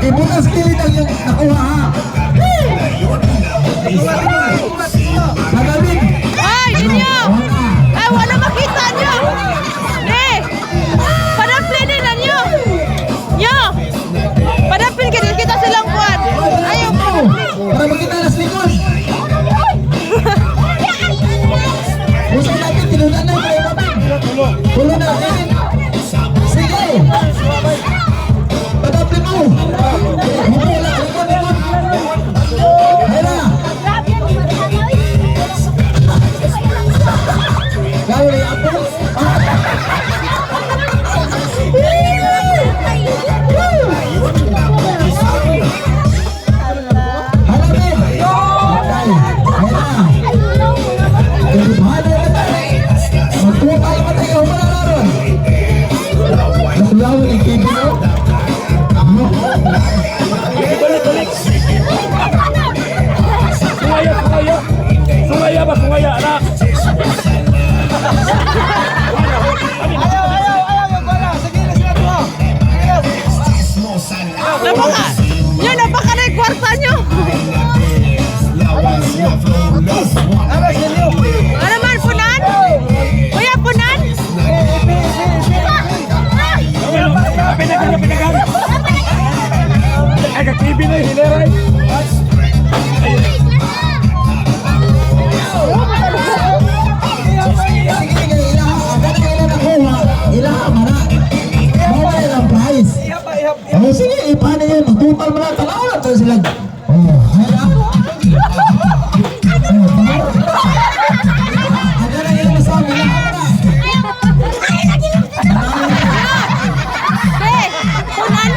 Ibukas kilid ang yung nakuha ha. Pagawin. Ay, ninyo! Ay, wala makita nyo! Eh! Padaplin nila nyo! Nyo! Padaplin kita silang buwan! Ayaw po! Para makita nas likod! Usay natin, tinunan na kayo natin! Tulong natin! Sige! Padaplin mo! Sungaya ba? Sungaya, anak! Napaka! Nyo, napaka na yung kwarta nyo! Ano man, punan? Kuya, punan? Pinagan! Ay, kak-TV na yung hileray! Oh, sige, paano yun? Magtupal mo na, talaw lang tayo sila. Oh, hala. Agad na yun, masabi lang ako na. Eh, punan?